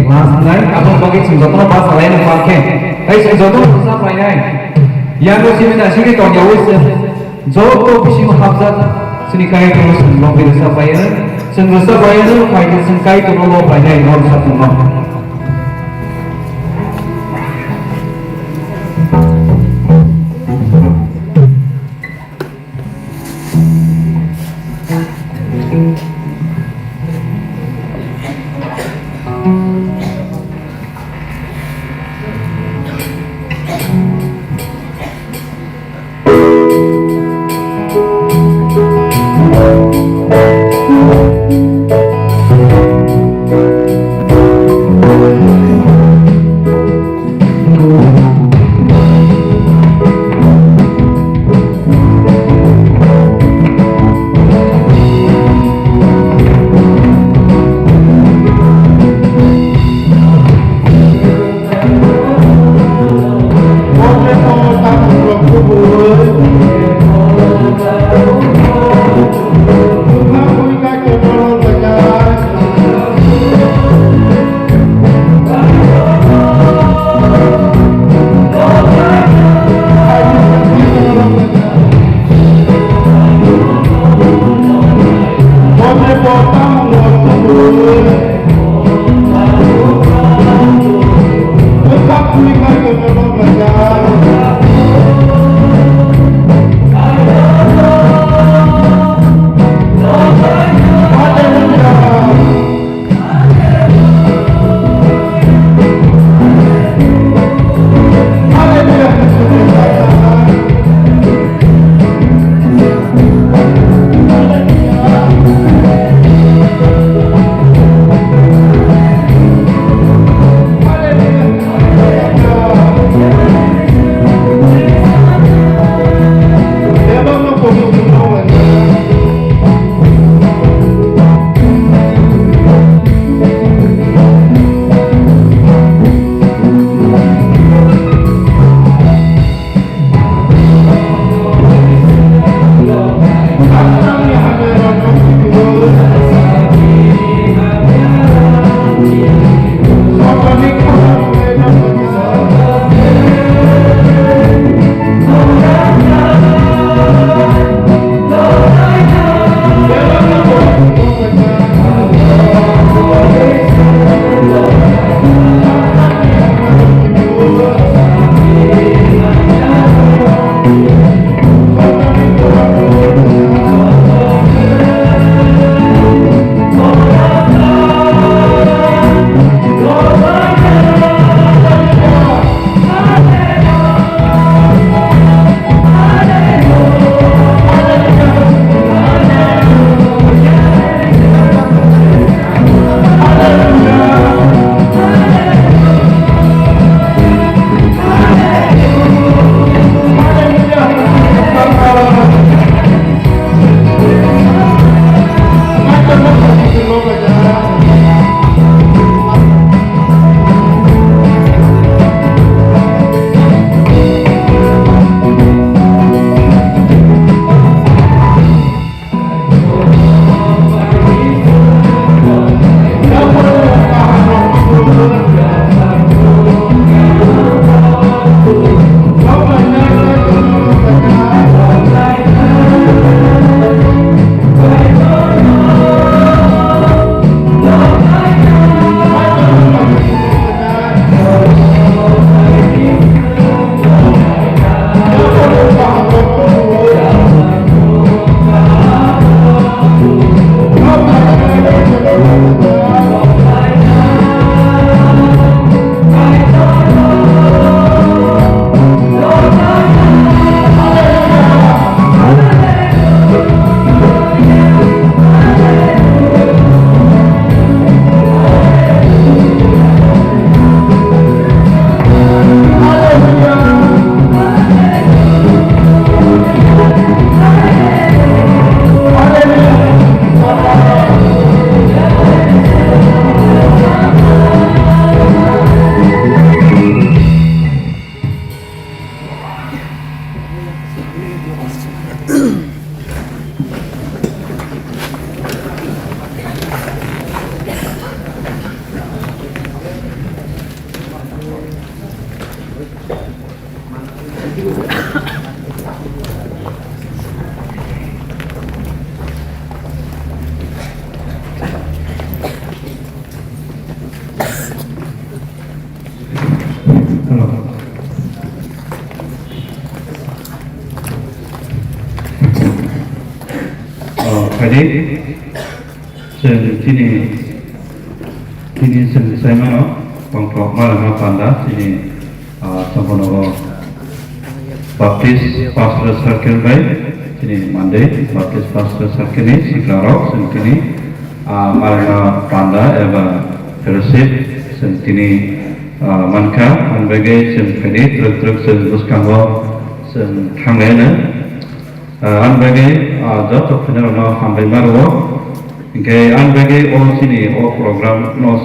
last night abang bagi joto pas lain pakai joto bisa pakai yang sini sini kau jauh joto bising hamzat sini kai terus belum bisa pakai senggesa pakai phaidi sengkai terus lo pakai rwchapmung Phaidi, Chini Simon, Tongthok, Malaima, Panda, Chini Buinobo, Baptist Pastoral Circle by Chini Mandwi, Baptist Pastoral Circle, Sikarok, Chini Malaima, Panda, Eva Fellowship, Chini wngkha, Mandwi, Phaidi, Truk, Buskango, tongnairok. Anbagi joto phenono hambai marwo ke anbagi o Chini o program no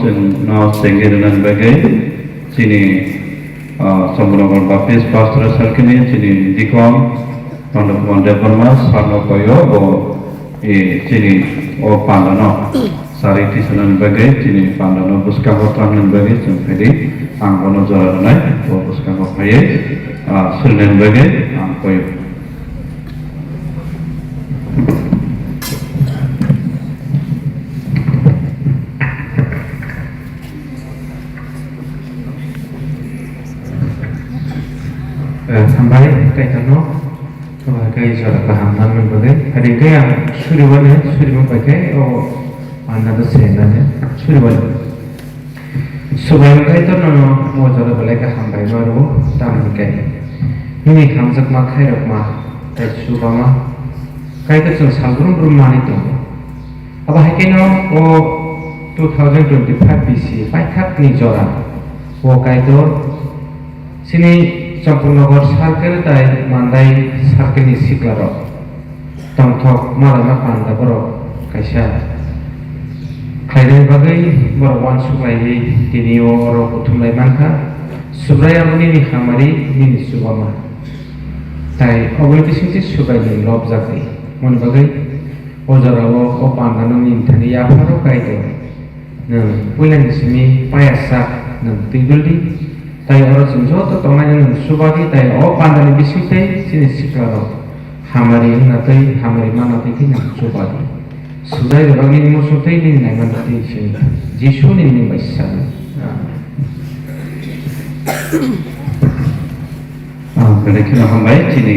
sengir nan bagi Chini Samung Baptist Pastoral Circle Chini dikon Tongthok Mandwi sarno koyo o Chini o Panda no sari tisanan bagi Chini Panda no buskango tangnan bagi Phaidi angkono jaranai o buskango phaye sulnen bagi ang koyo. Sampai kaitannya sebagai suara kaham namun bagai hari ke yang suriwan pakai anda tu senanya suriwan Subraiyung Kaitor mau jual balai kaham baru tamu kai ini hamjakma khairokma subama kaitor sung salgurung rumah itu apa hakino 2025 BC paikak ni jora kaitor sini Champak nagar circle tai mandai circle ni siklaro Tongthok Malaima Panda boro kaisa khaiwi bagwi boro wan subai tini oro Kothoma wngkha Subraiyung ni hamari ni subama tai Aboni bisingtwi subai ni lobjakwi mon bagwi ojarawo o Panda no ni thani yapharo kaito puilan simi payasa tiduldi tai orang joto tongnairok subagi tai Panda ni bisingtwi Chini siklaro hamari natai hamari mana tiki na subagi sudai bagi ni musutai ni nainani Chini Jisu ni baisa Kena hambai Chini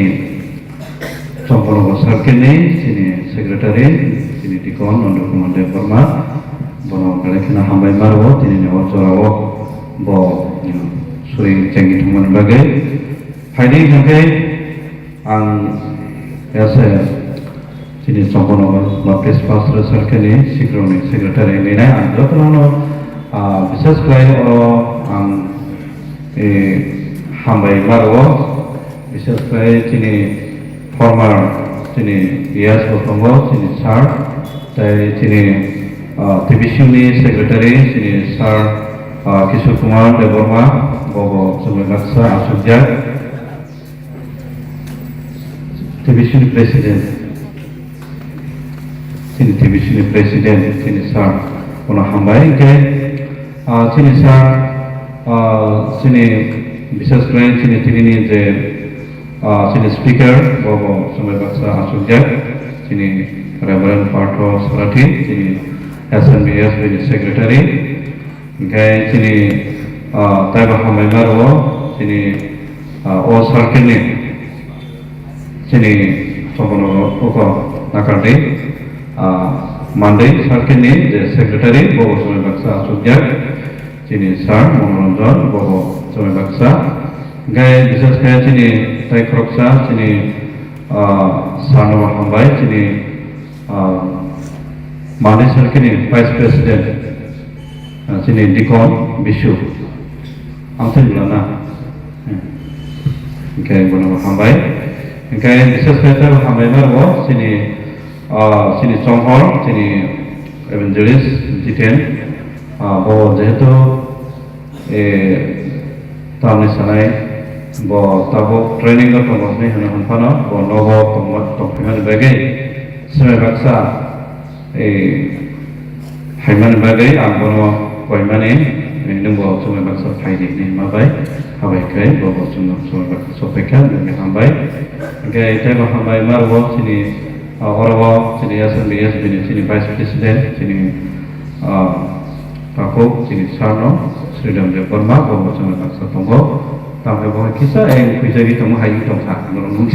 Champak Chini Secretary Chini dikon Tongthok Mandwi bono kena hambai marwo Chini ni ojorawo bo sering cengi teman bagai Phaidi sampai biasa Chini Champak Baptist Pastoral Circle Secretary ini joto nano bisa sekali hambai marwo bisa sekali Chini former Chini Tongo Chini Sar dari Chini BPC Secretary Chini Sar Kisur Kumar Deborma Bobo Sumekasa Asujak BPC President Chini BPC President Chini Sar Puna hambai ke Chini Sar Chini bisa sekali Chini ni je Chini Speaker Bobo Sumekasa Asujak Chini Reverend Parto Sarati Chini SNBS Secretary Gaya Chini Taiba hambai marwo Chini o circle ni Chini Champak nagar Mandwi circle ni the secretary Bobo Sumekasa Asujak Chini Sar Monoranjan Bobo Sumekasa Gaya bisa sekali Chini tai kroksa Chini Sarno hambai Chini Mandwi circle ni Vice President Chini dikon bisu amsen bulana okay bono hambai okay bisa sekali hambai marwo Chini Chonghor Chini Evangelist Jiten bo jehetu tamni sanai bo tabo training ko tongos ni hana hanpana bo nogo tongpingan bagai semai baksa haiman bagai ambono koimani nunggu cuma bakso phaidi nih mabai habai kai bawa cuma bakso pekan dan hambai oke tema hambai marwo sini orang sini yasan bias sini vice president sini Pakuk sini Sarno Sridam Deporma bawa cuma bakso tongo tapi bawa kisah pirjagwi tongo hayu tongthok nurung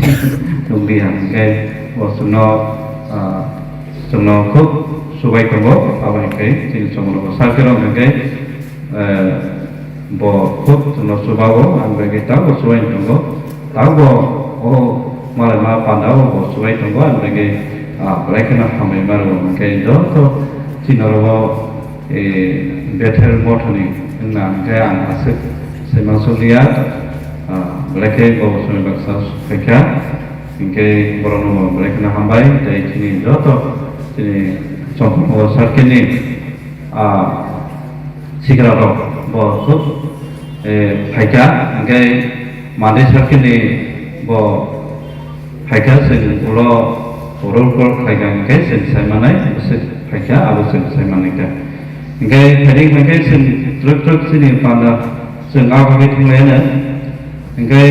nungdian oke bawa cuma kuk subai tongo abai kai sini cuma sarkero oke bo kut no subawo ang bagi tahu suai tunggu tahu bo Malaima Panda bo suai tunggu ang bagi wlaianw hamai maru ke joto Chini better motoni na kaya ang asik semang suliat wlaianw bo suai baksa peka ingke borono wlaianw hambai dari Chini joto Chini Champak sarkini sigraro bo kut phaika angkai mande sarkini bo phaika sen ulo urul phaika angkai sen saimanai sen phaika abu sen saimanai ka angkai phaidi angkai sen truk sini Panda sen agak thunglena angkai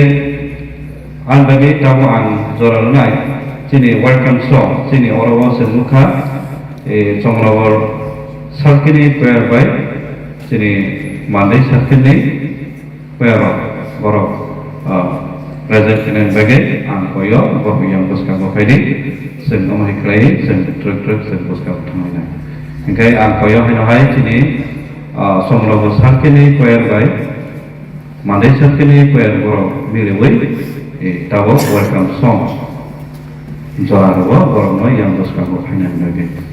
an bagi tamu an zoralnai sini welcome song sini orawa sen wngkha songlawar sarkini prayer by sini Mandwi sarkini pero borok presiden bagai angkoyo borok yang buska phaidi sen nomai klai sen truk sen buska thangina engkai angkoyo hino hai Chini somlo sarkini prayer by Mandwi sarkini prayer borok miliwi tawo welcome song joraro borok no yang buska phaina bagai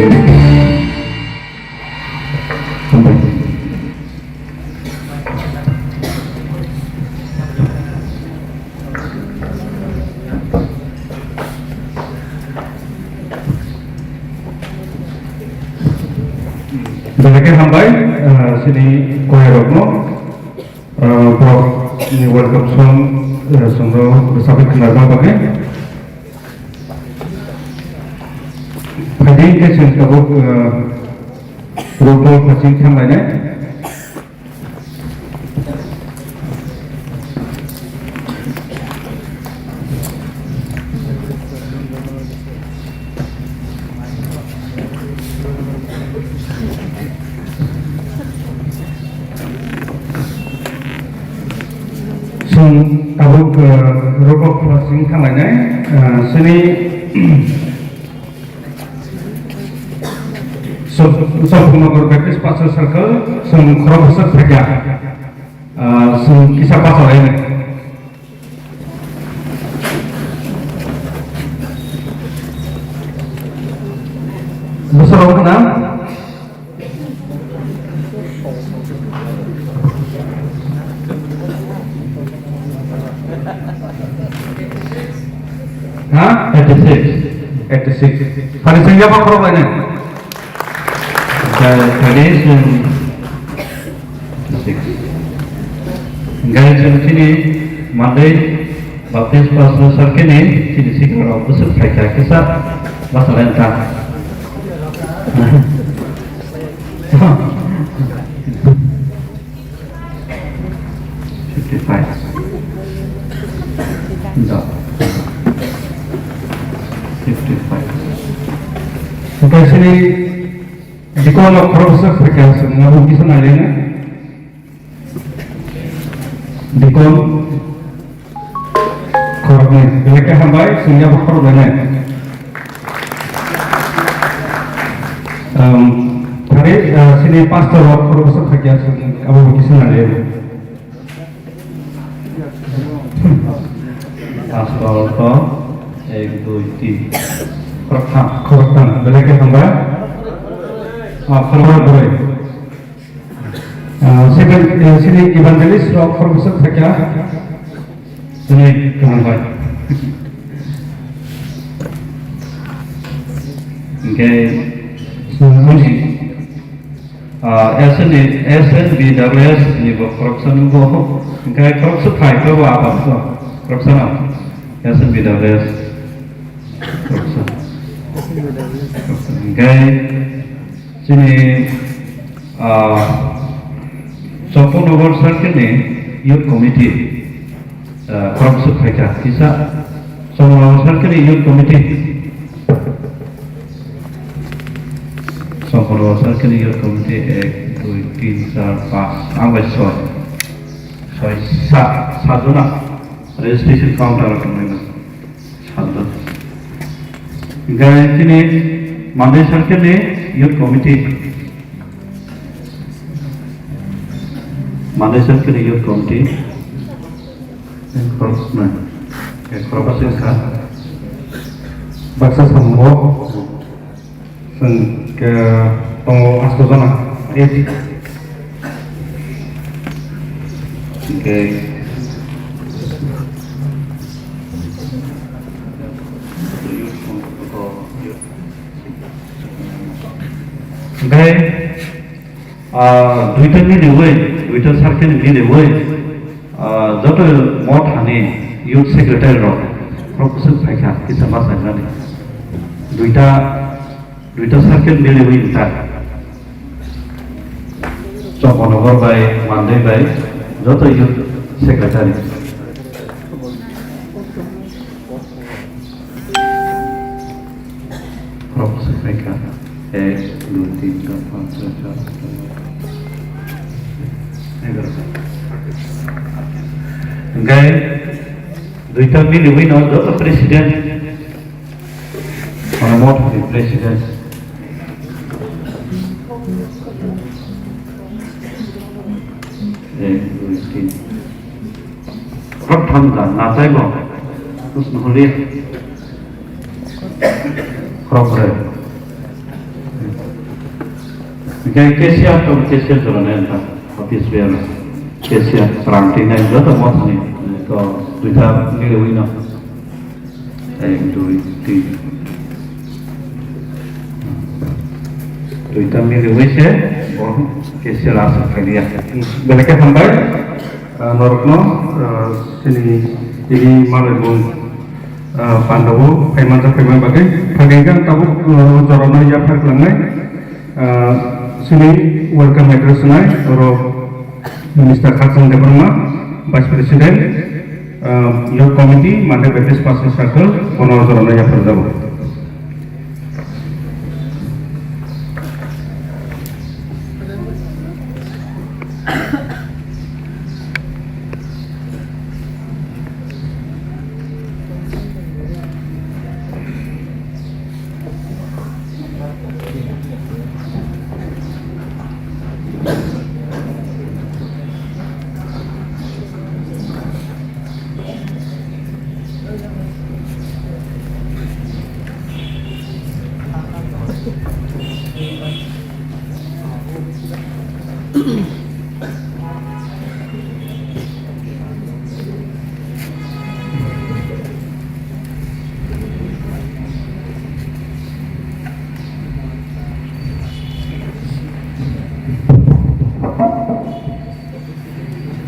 Bagi hambai sini tongnairokno blog ini welcome song sungguh sampai kenal bagi phaidi ke sing kabuk rubol pasing khamlainai kabuk rubol pasing khamlainai sini Nagor BPC pasal circle sing khrobosak bega sing kisah pasal ini besar kena ha 86 pada sing apa problemnya tradition 6 guys Chini Mandwi baptis pasal sarkini Chini sikaro busuk kaitor kisah masalah entah 55 sampai sini di kolom proses rekayasa ngabu bisa nalena di kolom korban mereka hambai sehingga berkorban hari sini pastor proses rekayasa ngabu bisa nalena pastor to 1 2 3 korban mereka hambai forward boy sini evangelist rock professor saya sini kenal okay sini SNBWS ini corruption go okay corruption khai ke apa corruption SNBWS corruption okay sini Nagor Circle Youth Committee korupsi mereka kisah Nagor Circle Youth Committee Nagor Circle Youth Committee 1 2 3 4 5 sampai 6 satu nak registration counter satu guys ini Mandwi Circle Youth Committee Mandwi Circle Youth Committee korupsi kan baksa samung ke tongo askozona etik oke duita मिलेवै दुईटा सार्केल मिलेवै जत म थाने youth secretary रक प्रफेसर फाइखा किसा मासानानि दुईटा सार्केल मिलेवै इन्टा चम्पनगर बाय मानदै बाय जत युथ सेक्रेटारि प्रफेसर फाइखा 1 2 3 4 5 6 7 Gay, duita milewi no joto president, orang mau di presiden. Rot Panda, natai bang, terus nulis, korporat. Jadi kesia jalan entah, habis biar kesia perantingan joto mau nih, ko duita nilai no, duita nilai sih, kesia rasa kaya. Mereka sampai norokno ini Malaima Pandawo, Panda bagai, bagikan tahu corona yapharo langai, sini welcome address nai, Minister Kwthang Kaitor Vice President, Youth Committee, Mandwi BPC Pasir Circle, kono corona yapharo tahu.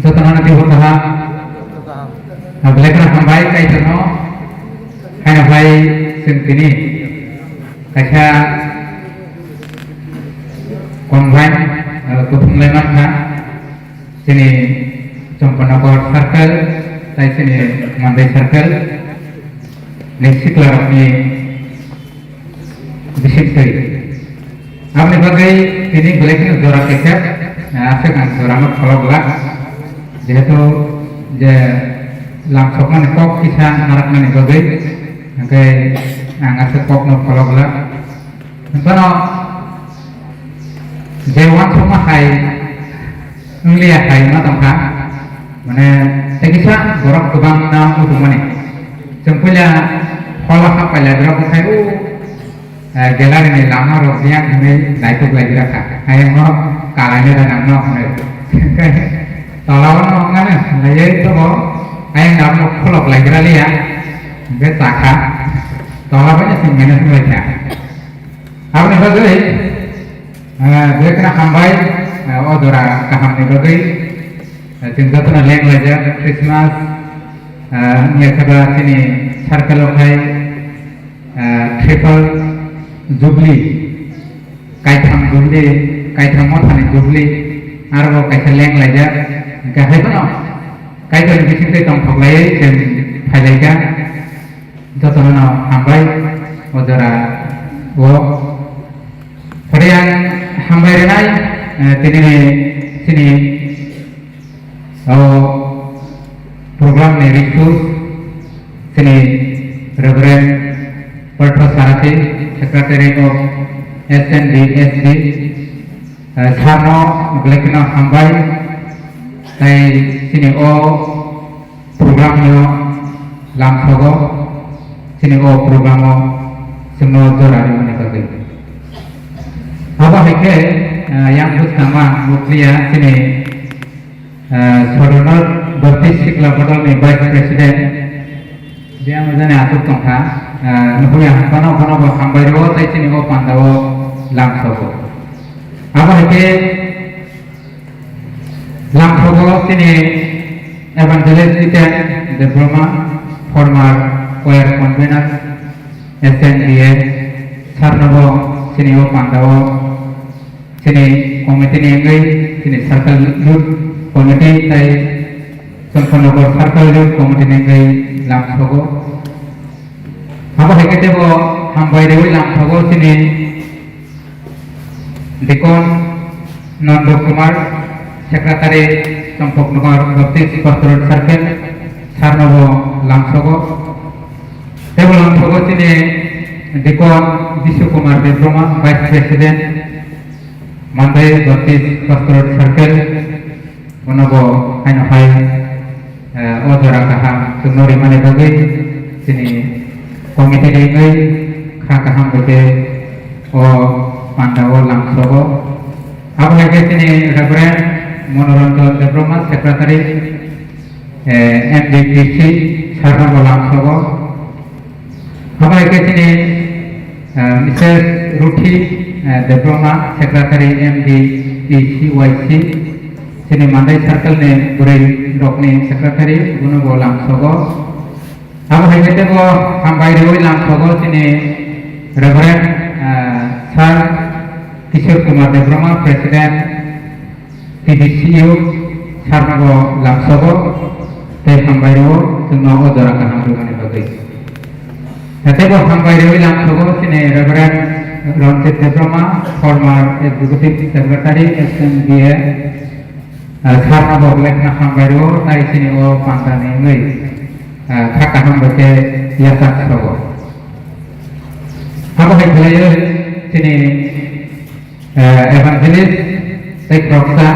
Setelah nanti bertahap, belajar sampai kai terno, kai sampai sentini, kaca konvain Malaima kan, sini Champak circle, tai sini Mandwi circle, nesiklar ni bisingtwi. Aboni bagai ini belajar jorak kecap, asal kan jorak kalau belak. Jeto je langsung mana kok kisah narak mana bagai, angkai ngasih kok no kalau belak. Entahno jewan semua hai, ngelihat hai mana tempat, mana sekisah borok tukang nam itu mana. Sempurna kalau apa lagi berapa hai gelar ini lama rosnya ini naik lagi raka. Hai mau kalanya dan nam Tolong orang mana, lagi itu mau, ayam dalam kolok lagi rali ya, kita takkan, tolong aja sih mana sih mereka. Apa nih bagwi, dia kena hambai, odora kaham nih bagwi, cinta tuh nelayan aja Christmas, nih coba sini circle lokai, triple jubilee, kaitham mau thani jubilee, arbo kaitham leng aja. Kahai tu no, kahai tu bisingtwi tongthok lagi dan phaidi kan, joto no hambai, odara wo, kemudian hambai renai, sini program ni khristo, sini Reverend Sarati, Secretary of SNDSD, Sarno belakina hambai. Tại sini programnya langsung sini programnya semua jorari mana bagai. Apa heke yang pertama mulia sini saudara bertisik laporan ni Vice President dia macamnya atur tongkha nuhnya kono hambai ro tai sini Panda langsung. Apa heke Langsung sini evangelist diploma former choir convener SNDA Sarnobo sini Panda sini komite ni engai sini circle youth komite tai Champak circle youth komite ni engai langsung apa hekete bo hambai dewi langsung sini dikon Nando Kumar Secretary Champak BPC Circle Sarnobo langsung Dewa langsung sini dikon Jisu Kumar Diploma Vice President Mandwi BPC Circle buinobo hai odora kaham sunori mana bagwi sini komite dengai kaham bete o Panda langsung Aboni sini Reverend Monoronto Diploma Secretary BPC Sarna Bolam Sogo. Aboni sini Mrs. Ruthi Diploma Secretary BPC sini Mandai Circle ne Burai Rokni Secretary buinobo Sogo. Aboni ko hambai dewi Sogo sini Reverend Sir Kishore Kumar Diploma President TBCU Sarnago Lamsogo Te Hambairo Tuno Odora Kaham Bagwi. Tebo Hambairo Lamsogo Sine Reverend Rwchapmung Diploma former Executive Secretary SMBA Sarnago Lekna Hambairo Nai Sine O Panda Naiwi Kaham Bake Yasak Sogo. Apa yang sini evangelist Roksa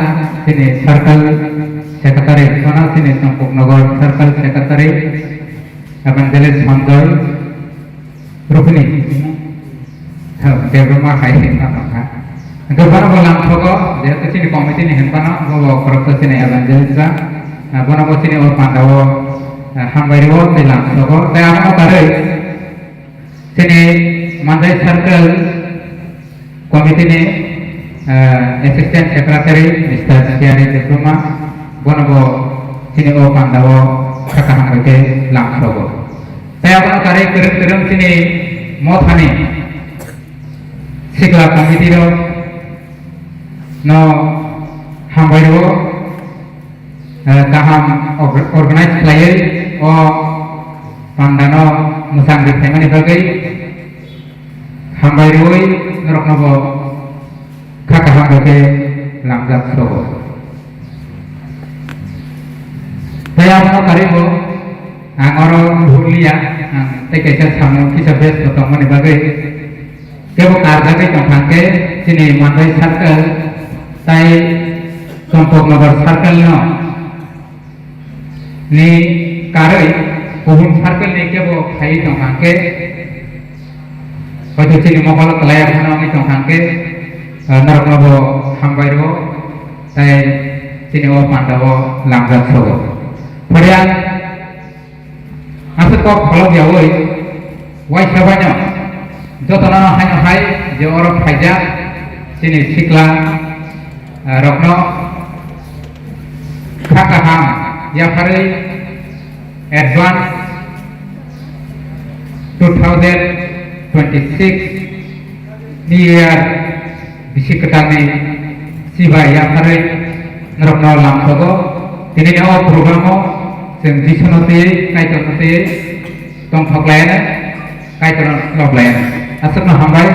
sini circle secretary mana sini Champak nagar circle secretary evangelist Mandwi Rukni Debroma khaiwi apa Gopana bolam sogo jadi sini komite ni hempana go korupsi sini evangelist bona bo sini o Panda o hambairo telang sogo te apa kare sini Mandai circle komite ni Assistant Secretary Mr. Chini Diploma buinobo sini o Panda o kaham bake Sogo. Saya akan cari kirim sini mothani sikla komite ro no hambairo kaham organize player o Panda no musang di temani bagi hambairo nairekno kaham bake Sogo. Saya akan cari angoro hulia tekesa samung kisah bes Kothoma ni bagai kebo karja ke Tongthok sini Mandwi circle tai Champak nagar circle no ni karai pohon circle ni kebo khai Tongthok hoito sini mokol kelaya bana ni Tongthok nairekno hambairo tai sini o Panda o Sogo. Kemudian asal kau kalau dia woi sabanya joto nana hanya hai je orang phaidi sini sikla rokno kaham yapharo advance 2026 New Year bisiketani siba yapharo nairekno Sogo. Ini dia programo yang disunati kaitannya Tongthok lain kaitan log lain asapna hambai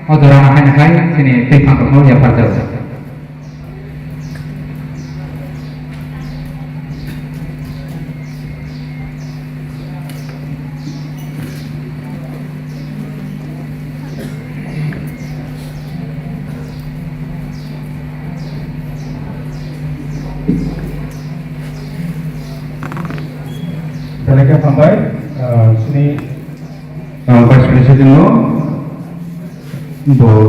odorana hanya hai sini tongnairokno yapharo. Mereka sampai sini Vice President lo untuk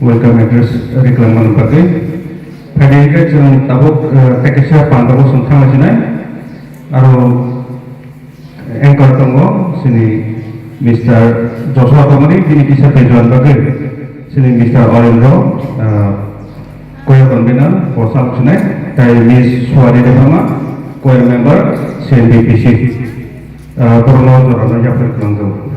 welcome address reklaman pakai hari ini jeng tabuk tekesnya Panda bo sungkang lagi aru anchor tongo sini Mr. joto Aboni ini bisa tujuan pakai sini Mr. Orenro koyo convener posal sunai dari Miss Suari Diploma choir member BPC Kothoma joto yapharo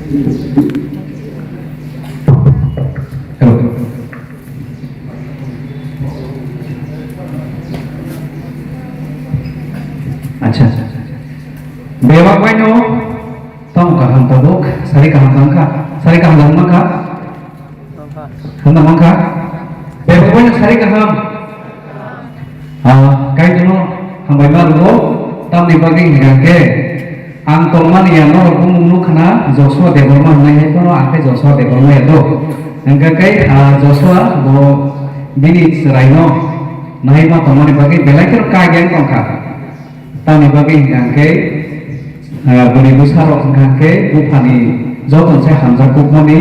Acha. Bewa baino tong kaham tabuk sari kaham wngkha sari kaham wngkha wngkha bewa baino sari kaham kai jono hambai marugo tamni bagi ngake ang tongman yano kumunu khana Joshua deborma hnai kono ake Joshua deborma yado ngake Joshua bo bini seraino nahi ma tongmani bagi belakir kagen kongkha tamni bagi ngake boni busaro ngake bupani joton se hamjakmani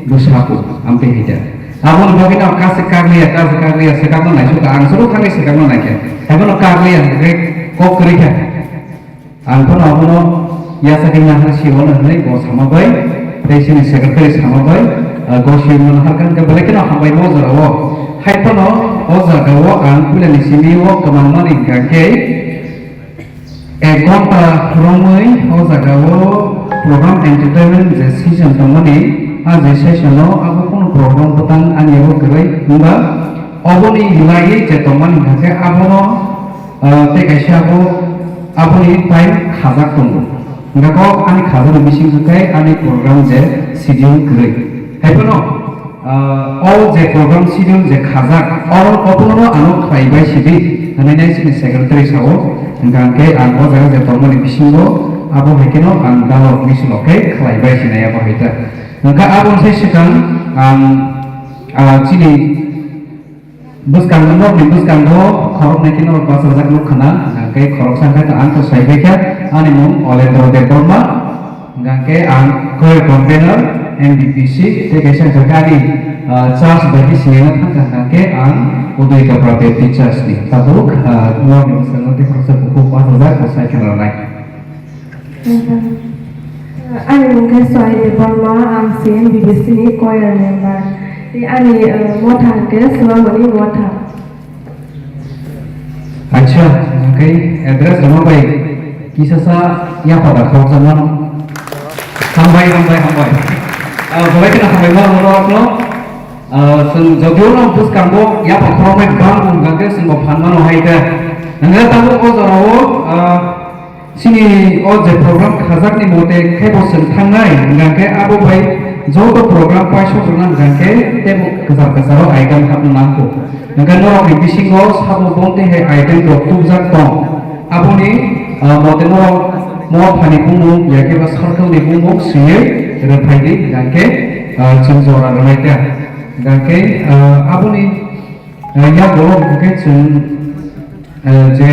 busaku ampe hija abon bagi na kasih sekakno nai suka ang suruh kami sekakno nai ke abon karliya ngake kok kerja angkono abono ya saking nahar siwon hnai go samabai desini secretary samabai go siwon harkan ke belakina hambai mo jarawo haipono o jagawo ang pulani simiwo kamangmani ngake gonta romoi o jagawo program entertainment je season tongmani je session no abo kono program botang aniyo grai hingga Aboni hilai je tongmani ngake abono te kaisa abo Aboni time khajak tongo ngako ani khajak bisingtwi ani program je schedule grai haipono o je program schedule je khajak opono ano khaibai sibi hanai sini secretary sawo ngangke ang o jaga je tongmani bisingo abo haikeno ang dalok misiloke khaibai sinai abo haita ngka abon sai sikang ang Chini buskang no khorok nai kino pasal jak no khana ngangke khorok sangka ta ang to saibeka ani mum olendro deborma ngangke ang koe convener BPC te kaisa jakani charge bagi sinena thangka ngangke ang udai ka private teachers ni tabuk no ni sangote khorsa buku pasal jak ko sai kana nai ani mungkin soal deborma ang sin BPC ni choir member di ani mothang ke selama ni mothang. Acha, okay, address nama baik. Kisah sa yapharo kau zaman hambai. Boleh kita hambai nairekno. Sen jauh orang bus kambo yapharo mai bang gangge sen baphan mano haida. Nangga tamu o jarawo sini o je program khajak ni mote khebo sen thangnai ngangke abo bai joto program paisho jurnan gangke tebo kesar-kesaro item hapno namko ngangke norok ni bisingo sabo bonte he item do tujak tong aboni mote norok mo phani bumu yake ba circle ni bumu siye re phaidi gangke chunjora ranaita gangke aboni ya go gangke chun je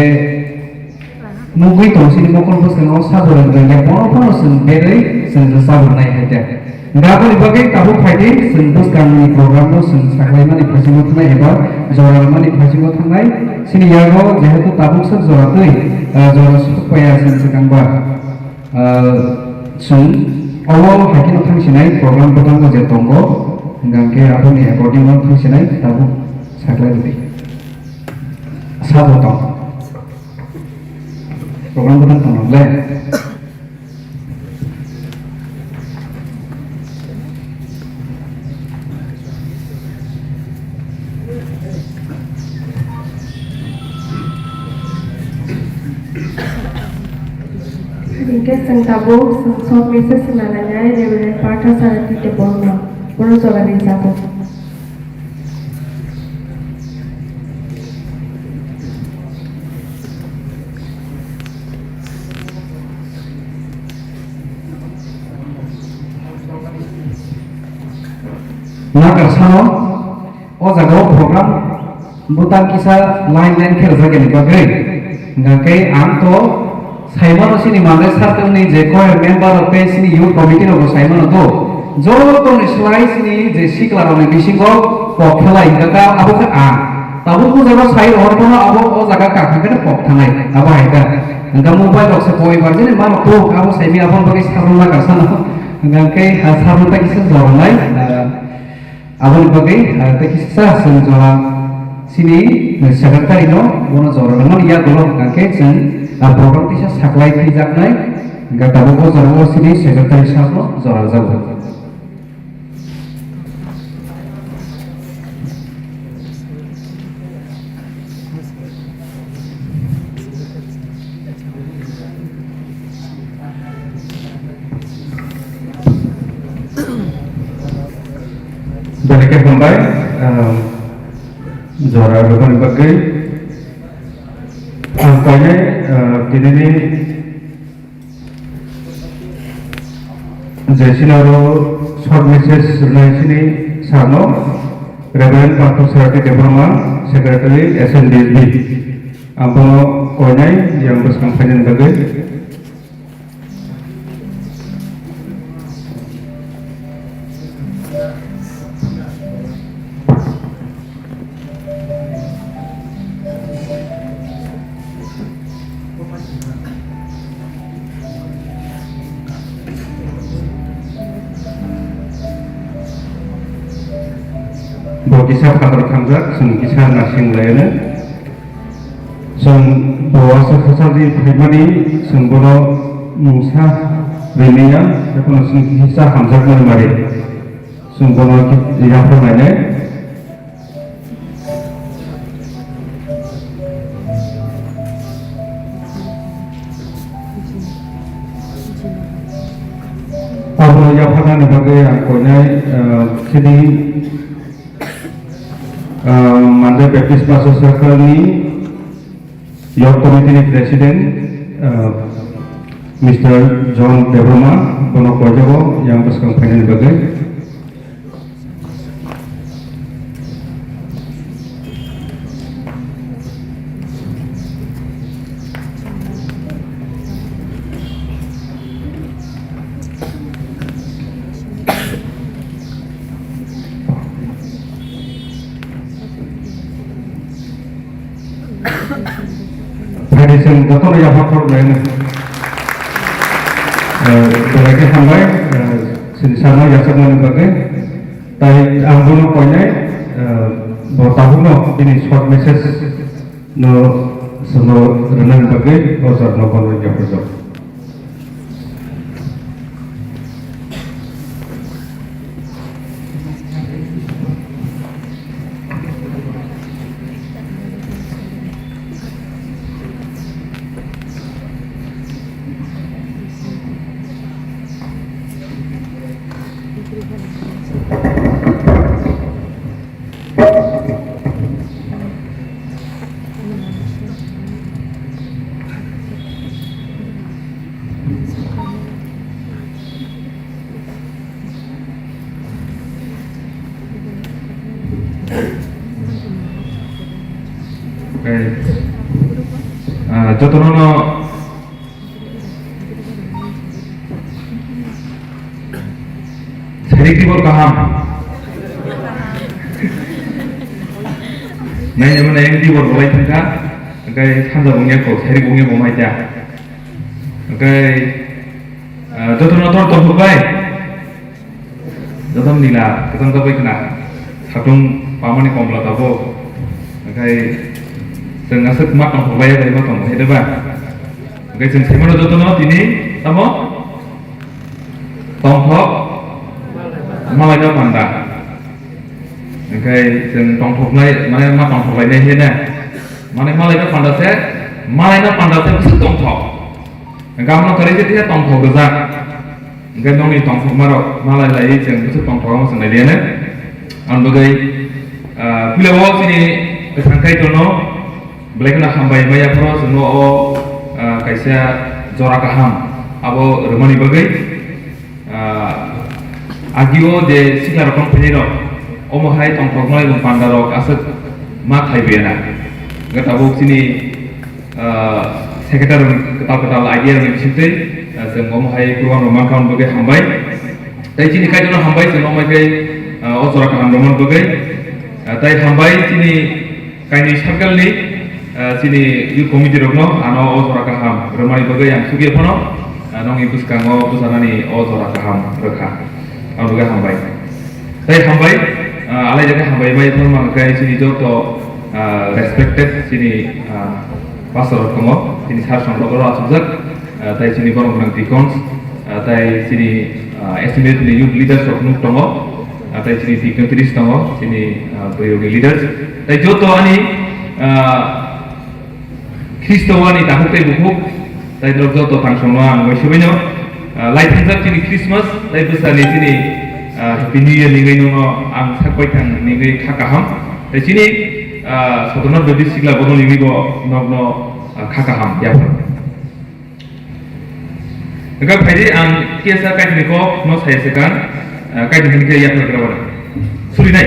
mugui tongsi mokol bus kang saburan gangke pono sen berei sen sabur nai haita ngako ni bagai tabu phaidi sen bus kang ni program no sen saklaima ni phasingo thanai eba joralma ni phasingo thanai sini yago jehetu tabu sak joratoi jora supaya sen sekangba sen awo hakino thangsinai program botang je tongo ngangke aboni according no thangsinai tabu saklai dei sabotong program botang tongle Hingga sengtabu sengsok misa senananya dari parta sarati deborma baru soalnya satu. nagar sano o jaga program butan kisah line kerja ni bagai ngake angto saimano sini mane sarkel ni je choir member pe sini youth committee no saimano to joto ni slice ni je sikla ni bisingo pok khelai ngaka abo ka tabu ko jaga sai horpono abo o jaga ka khangke pok thanai abo haida ngka mobile ok se poi barjene mano to abo saimi abon bagi saruna ka sano ngake saruna kisa joranai abon bagi tekisa senjora sini secretary no bono joranai ya golok ngake jen program tisa saklai pijaknai ngka tabu ko jaro sini secretary sabno jora jago Dalike hambai jora rukun bagwi angkanya kini jesinaro short message sini samo Reverend Pastor Serati Debroma Secretary SNDSB Abono Konyai yang berkampanye bagwi kisah kantor hamjak sing kisah nasing lainnya sing bawa sesuatu pribadi sing bono musa renia dan sing kisah hamjak mari sing bono yapharo lainnya Aboni yapharo ni bagai angkonya sini Mandwi BPC Circle ni Youth Committee ni Presiden Mr. John Debroma Bono Kojogo yang berkampanye bagai phaidi sing joto yapharo lainnya dalike hambai sini sana yapharo bagai tai anggono konyai botahuno ini short message no sono renan bagai osar no kono yapharo joto no sedikit kaham nai zaman yang di rwlaianw oke hamjakmungnya kok khaiwi mau aja oke joto no tongthok bai joto nila ketang bai kena satung pamani komla tabo oke जों asik mak tongthok bai bai mak tongthok hedeba oke जों semono joto no tini tamo tongthok Malaima Panda oke जों tongthok nai mana mak tongthok bai nai hena mana Malaima Panda se bisa tongthok gamno kari je dia tongthok geza oke noni tongthok marok malai lai जों bisa tongthok mo sanai dia an bagai pilawo sini Kwthang Kaitor no Blackna hambai maya pro semua o kaisa jora kaham abo remani bagai agio de siklar company ro omo hai tongthok nai bung Panda ro asat ma khaiwi na gatabo sini sekretar ketal idea ni bisingtwi जों omo hai kurang roman kaun bagai hambai tai Chini Kaitor hambai जों omo kai o jora kaham roman bagai tai hambai Chini kaini circle ni Chini youth committee rokno ano ojora kaham remani bagai yang sugi phono nongi buskango busanani ojora kaham rekha ang bagai hambai tai hambai alai jaga hambai bai phorma kai Chini joto respected Chini pastor kongo Chini sar songlogoro asujak tai Chini borong nang tikons tai Chini estimate ni youth leaders of nuk tongo tai Chini dignitaries tongo Chini boyogi leaders tai joto ani khristo ani tahuktai bukuk tai joto tangsongma ngoi subino lai thangjak Chini Christmas tai busani Chini Happy New Year ni no ang sakpai tang ni kaham. Di sini sotono bedi sigla bono ni go no kaham yapharo. Agak phaidi ang kiasa kai ni ko no saya sekan kai ni ke yapharo krawara. Suri nai.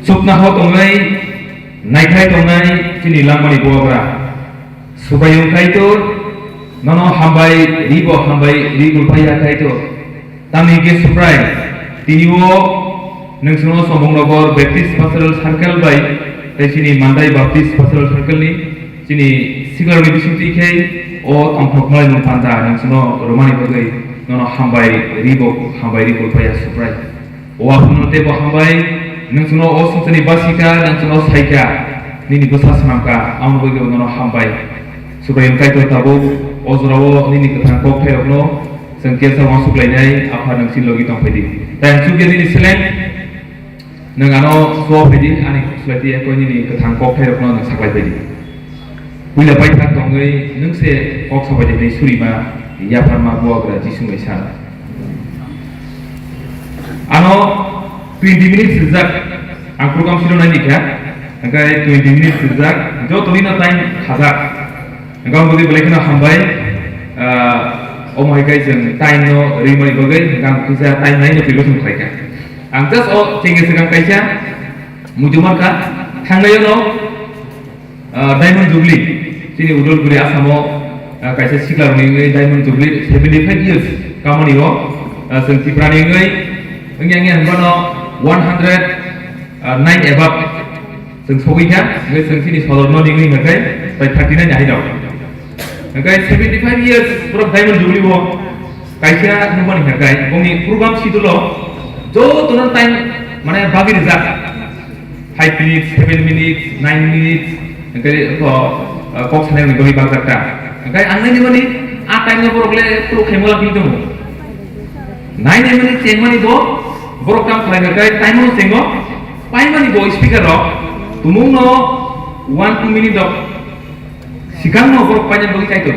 Sopna ho tongai naikai tongai sini lamani boabra. Subraiyung Kaitor Nono hambai rigo paya kaito tami ke suprai tiniwo nengsuno samung nagar Baptist Pastoral Circle by sini Mandwi Baptist Pastoral Circle ni sini siglar ni bisingtwi ke o Tongthok Malaima Panda nengsuno romani bagai nono hambai rigo paya suprai o apuno te bo hambai nengsuno o sungsani basika nengsuno saika nini besar senamka amun bagai nono hambai Subraiyung Kaitor tabo Ozrawo ini Kwthang Kaitor sengketa masuk lainnya apa nang silogi tong phaidi dan juga ini selain nang ano so phaidi ani selati aku ini Kwthang Kaitor nang saklai phaidi wila pai tak tongai nang se kok sabai dei surima yapharo ma buagra Jisu mesana ano 20 minutes sejak ang program silo nani kya angkai 20 minutes sejak jo tolina time hazak Engkau budi boleh kena hambai, omai kai jeng time no rimai bagai, engkau bisa time lain no pilih semua mereka. Angkas cengi sekarang kaisya, mujumar kan, hangai no diamond jubilee, sini udol budi asamo kaisya siklar ni diamond jubilee 75 years, kamu niwo, sengsi berani ngai, enggak no 109 above, seng sogi kan, ngai sengsi ni solor no ngai ngai, by 39 jadi dah. Guys, 75 years from diamond jubilee wo kaisa numani hakai boni program sidulo jo tunan time mane bagi rizak 5 minutes 7 minutes 9 minutes kai ko kok sane ni bagi bagata kai angai ni mani a time no borogle pro khemola pintu 9 minutes chengmani do borok kam khalai kai time no chengo pai mani do speaker ro tumung no 1-2 minute do Sikan no borok panjang bagi kaito,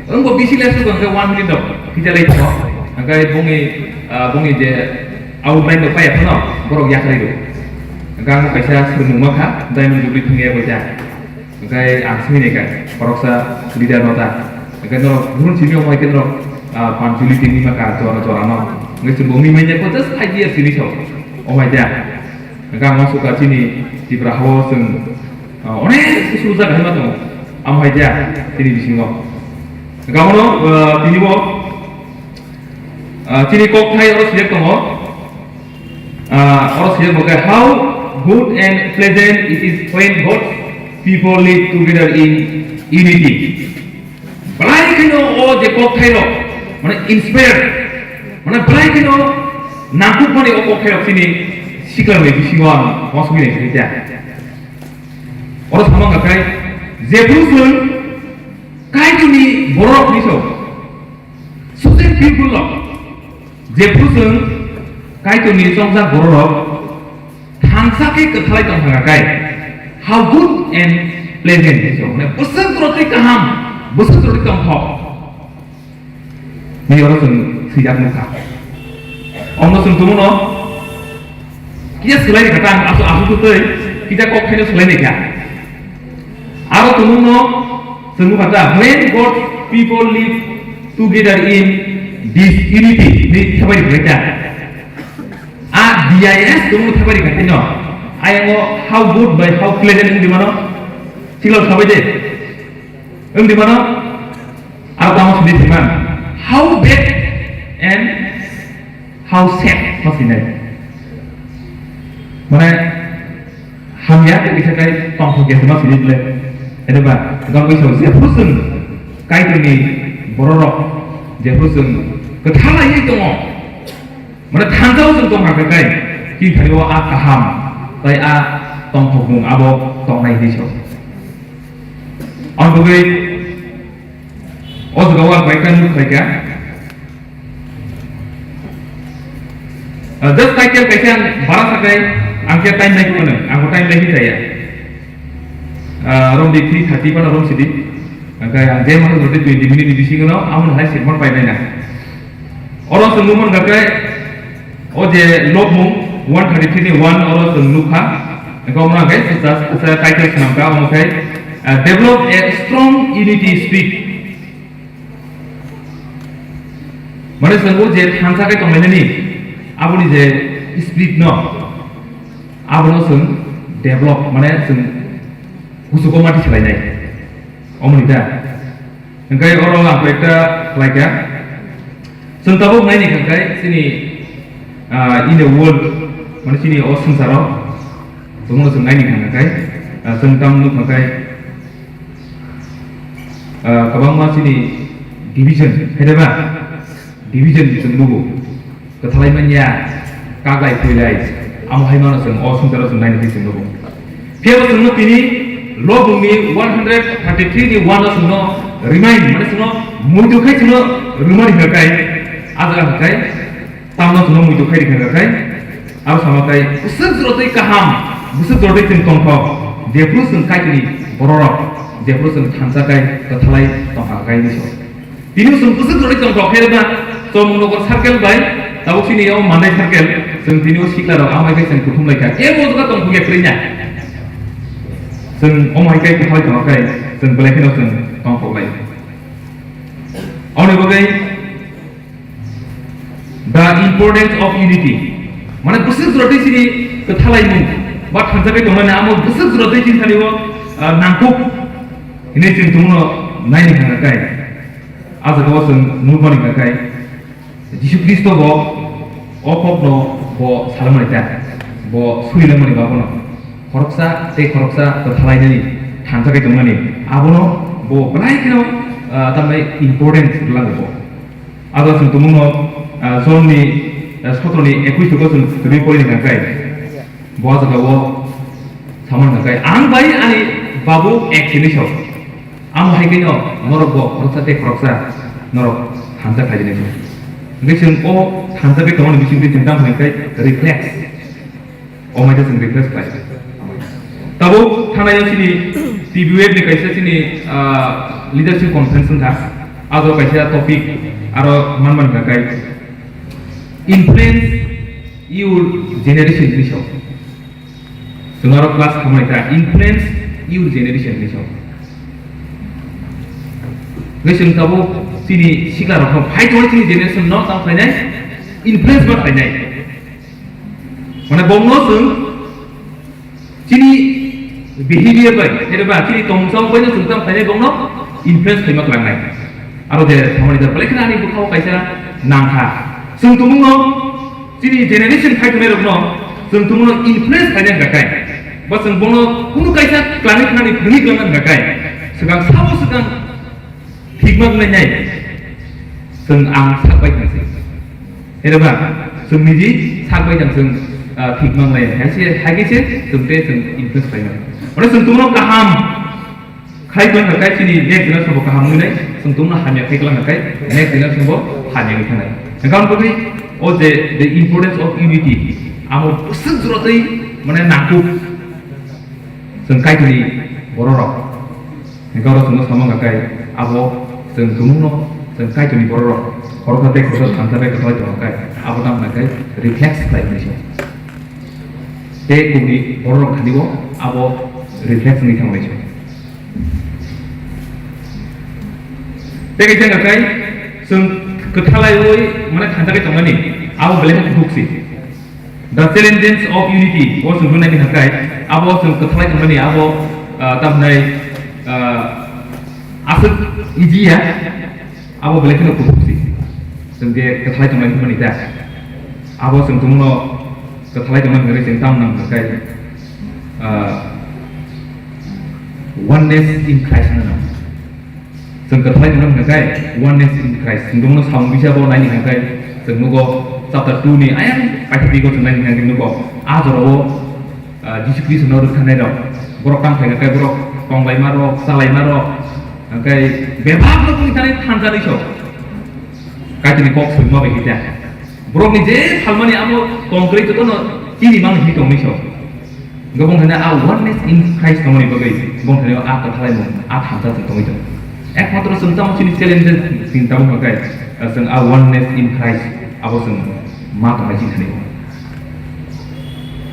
engkau bisi lesu kan ke 1 minute dok, kita lihat no, angkai bongi je outline dok payah no, borok yak lagi, angkai kaisa sebelum wngkha, diamond jubilee tengah baca, angkai angsmi ni kan, borok sa leader nota, angkai no burun sini omai kan no, panjuli tinggi maka juara no, angkai sebelum mimenya ko just 5 years sini so, omai dia, angkai masuk ke sini di berahawa seng, onek susah dah tu. Amai dia sini bisingo. Kamu no tini bo sini kok thai orang siap kamu. Orang siap bukan how good and pleasant it is when both people live together in unity. Balai kino je kok thai lo, mana inspire, mana balai kino nakuk mana kok thai lo sini sikar ni bisingo masuk ni dia. Orang sama ngakai Jerusalem kaito ni borok ni so susen people lo Jerusalem kaito ni songsa borok thangsa ke kathalai tong hangakai how good and pleasant ni so ne busan trote kaham busan trote tongthok ni orang sun siap muka omno sun tumuno kita selai kata asu tu kita kok kena selai ni kya Aro tumuno semu kata when God people live together in this unity ni sabai kerja. DIS tumuno sabai kerja no. Ayango how good by how pleasant di mana? Silo sabai je. Di mana? Aro tamu sendiri teman. How bad and how sad masih naik. Mana hamnya bisa kai tongthok ya semua sini boleh. Ada ba? Kalau bisa Jerusalem kaito ni borok Jerusalem kethala ini tongo. Mana thangkau sun tong hakai kai. Ki thariwa a kaham, tai a tongthok mung abo tongnai diso. On bagai Ozgawa baikan mereka. Just kaitan kaitan barang sakai angkat time lagi mana? Angkat time lagi saya. Rom di 3:30 pada rom sidi, angkai angkai mana tu 20 minit di sini no, amun hai sirman pai nai na. orang semua mengakai oje lobmung 133 ni 1 orang semua engkau mengakai saya kaitan semangka mengakai develop a strong unity spirit. Mana semua je hansa kai tongnairokno aboni je spirit no abono sung develop mana sung kusuko mati selainai omonita engkai orang apa kita like sung tabuk naini engkai sini in the world mana sini osung saro semua sung naini engkai sung tam nuk engkai kabang ma sini division ada ba division sung lugu kethalai manya kagai pilai amo hai mana sung osung saro sung naini sung lugu Piawa sung tini lobumi 133 ni 1 sung no remind mana sung no mutu kai sung no rumari kai ada kai tamno sung no mutu kai kai aw sama kai busuk zrotai kaham busuk zrotai sung tongthok jepru sung kai tini bororok jepru sung thansa kai kathalai tongha kai ni so tini sung busuk zrotai tongthok herba som nogor circle bai tabuk sini yaw mandai circle sung tini sikla ro amai kai sung kuthum lai ka e bo ka tongku ge prinya sung omai kai kuthai tongha kai sung belai kino sung tongthok lai oni bagai the importance of unity mana busuk zrotai sini kathalai mung ba thansa kai tongna na amo busuk zrotai sini thani wo nangkuk ini sing tungno naini khana kai aja ko sung nurmani kai Jisu khristo bo okopno bo salamani ta bo suilamani babono khoroksa te khoroksa kathalai thansa kai tongna ni abono bo belai kino tamai importance lango aja sung tungno zone sotroni 21 ko sung tumi poli kai bo aja ko saman kai ang bai ani babu ek jinisho am hai kino norok bo khoroksa te khoroksa norok thansa kai jinisho ngising o thansa kai tongna bisingtwi tintang kai reflex o mai sung reflex kai tabo thanai sini TBF ni kaisa sini leadership conference ta ajo kaisa topic aro man kai influence your generation ni so sungaro class khamai ta influence your generation ni so ngising tabo sini sikla rok phai to sini generation no tam phainai influence ba phainai mane bomno sung sini behavior bai herba sini tongsong bai no sung tam phainai bomno influence khaima klangnai aro je thamani da pirlainani bukhau kaisa nangkha sung tumuno sini generation khai tome rokno sung tumuno influence khaina gakai ba sung bomno kunu kaisa klangni khani phungi klangan gakai segang sabo segang hikmat menai sung ang sakbai tangsi herba sung miji sakbai tang sung hikmat menai hasi hagi se sung te sung influence khaina ore sung tumuno kaham khai klan gakai sini nek dina sabo kaham menai sung tumuno hamya khai klan gakai nek dina sabo hamya ni khanai engkau bagi oh the importance of unity amo busuk zrotai mane nangkuk sung kai tuni bororok engkau ro sung samung gakai abo sung tumuno sung kai tuni bororok korokate korok thansa kai kathalai tong kai abo tam gakai reflex kai ni so te kuni bororok khadibo abo reflex ni thang lai so te kai gakai sung kathalai oi mana thansa kai tongna ni abo belai khuksi the challenges of unity o sung nai ni hakai abo sung kathalai tongna ni abo tamnai asuk ijia abo belai khuksi sung ge kathalai tongna ni ta abo sung tumuno kathalai tongna ngari sing tam nang hakai oneness in Christ na sung kathalai tongna hakai oneness in Christ sung tumuno samung bisa bo nai ni hakai sung nugo chapter 2 ni ayang paithabi ko sung nai ni hakai nugo ajoro Jisu Kristo no rukhanai ro borok tang khai hakai borok tonglaima ro salaima ro hakai bebab ro kuni tani thansa ni so kai tini kok sung ma bai hita borok ni je phalmani amo concrete to no chini mang hi tong ni so gobong hana a oneness in Christ tongni bagai bong thani a kathalai mo a thansa sung tong ni ekmatro sung tam chini challenge sing tam hakai sung a oneness in Christ abo जों मा tongnai jingkhani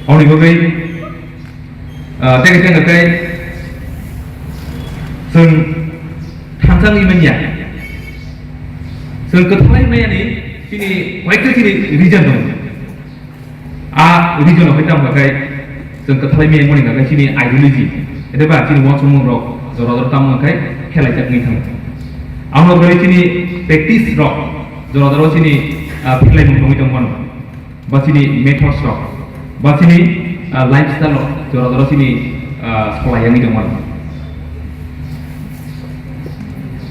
oni bagai tenge kai जों थांजाङै मानिया जों गोथाङै Chini waikil Chini region dong region of hitam bagai जों गोथाङै main morning bagai Chini ideology itu bah Chini Rwchapmung rok jora tam bagai khelaijak थाङो आउनो बाgai Chini practice rok jora Chini pirlainani dongmon ba Chini methods rok ba Chini lifestyle rok jora Chini skolaiangi dongmon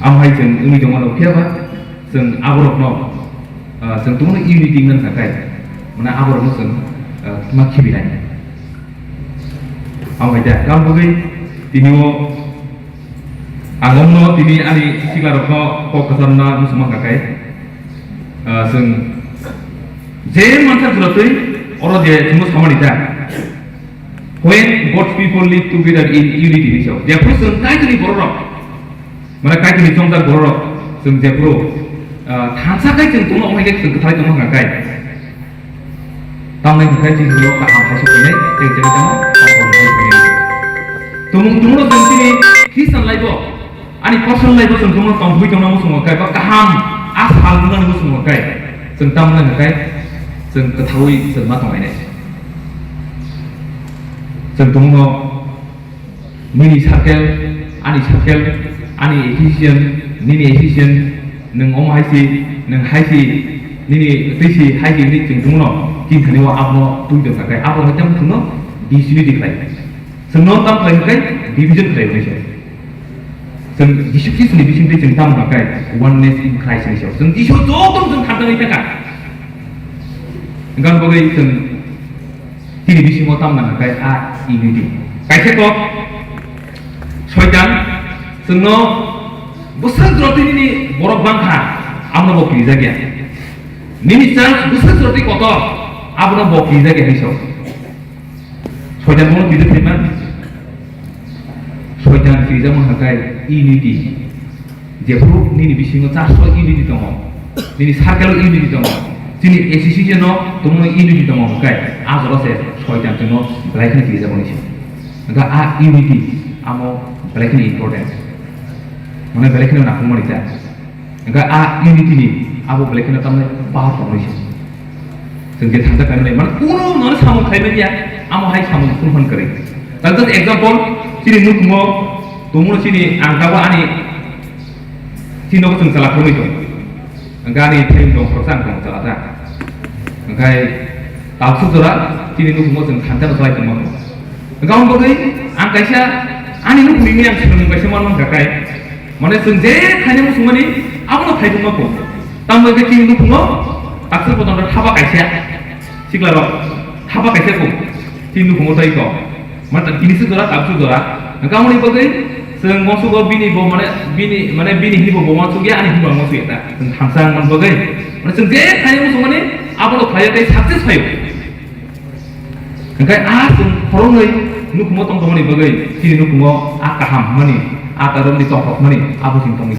amhai जों uni dongmon okiaba जों aborokno जों तोंनो unity मोन थाखाय माने आबरनो जों मा खिबिनाय आमहाय दा गाम बगै दिनिओ आंगमनो दिनि आनि सिग्लारखनो क'क्राझारना मुसलमान थाखाय जों जे मानसा जुलतै अर जे जों सामानि दा when God's people live together in unity नि सायाव जेफोर जों कायतनि बर'रक माने कायतनि संसार बर'रक जों जेफोर थांसाखै जों तोंनो अमायगे जों गोथारै दङ हांगाय तांनाय थाखाय जों जुल kaham हासुखैनाय जों जेरै दङ आबरनाय फैनाय तोंनो जों दिनै खृष्टान लाइफ आनि पर्सनल लाइफ जों तोंनो तंथुइ दङ मुसुमकाय बा kaham आसाल बुंनानै मुसुमकाय जों तांनाय थाखाय जों गोथावै जों मा दंनाय जों तोंनो मिनि सार्केल आनि एफिसियन निनि एफिसियन नों हायसि नों हायसि निनि दैसि हायसि नि जों दंनो जिंखनि वा आबनो तुइदो थाखाय आबनो जों दंनो डिसिनि दिखाय जोंनो ताम खालामखाय डिभिजन खालामनायसो जों जिसु ख्रिस्टनि बिसिंथि जों ताम थाखाय oneness in Christ नि सायाव जों जिसु ज'दों जों थांदों थाखाय गान बगै जों तिनि बिसिङाव ताम थाखाय unity कायसेको सयतान जोंनो बोसोर जरतिनि बरफ बांखा आमनो बकि जागिया निनि चान्स बोसोर जरति कत आबनो बकि जागिया हिसाब सयतान मोन बिदि थैमान सयतान फिजा मोन हाकाय unity जेफोर निनि बिसिङाव चारस unity दङ निनि सार्केल unity दङ दिनि एसोसिएशन दङ unity दङ हाकाय आजरसे सयतान जोंनो ब्लाइकनि फिजा बनिसो गा unity आमो ब्लाइकनि इम्पोर्टेन्ट माने बेलेखनो नाखौ Manita enggak unity ni abo बेलेखनो तामने बाहा फंनैसो जों जे थांजा खालामनाय माने कुनु नन samung खायमेनिया आमो हाय samung फुनफन करे दा जस्ट एग्जांपल सिनि नुकुमो दमुनो सिनि आंगाबा आनि सिनो जों साला खमै दं गानि टाइम दं प्रसां दं सालाता ओंखाय ताबसु जरा सिनि नुकुमो जों थांजा सालाय दंमोन गाउन बगै आं कायसा आनि नुकुमिनि आं सोलों बायसा मान थाखाय माने जों जे खायनो मुसुमानि आबनो खायदों माखौ तामबो बे किनु खुङो आक्सर पदन थाबा कायसा सिग्लार थाबा कायसाखौ किनु खुङो ताइको माने किनिसु जरा ताबसु जरा गावनि बगै जों मसुगो बिनिबो माने बिनि हिबो बमासु गया आनि हिबो मसु एता जों थांसां मन बगै माने जों जे खायनो मुसुमानि आबनो खायकै साक्सेस फायो ओंखाय जों फरङै नुकुमो तंथमनि बगै किनु खुङो kaham माने आतारनि तंथक माने आबुसिं तंनि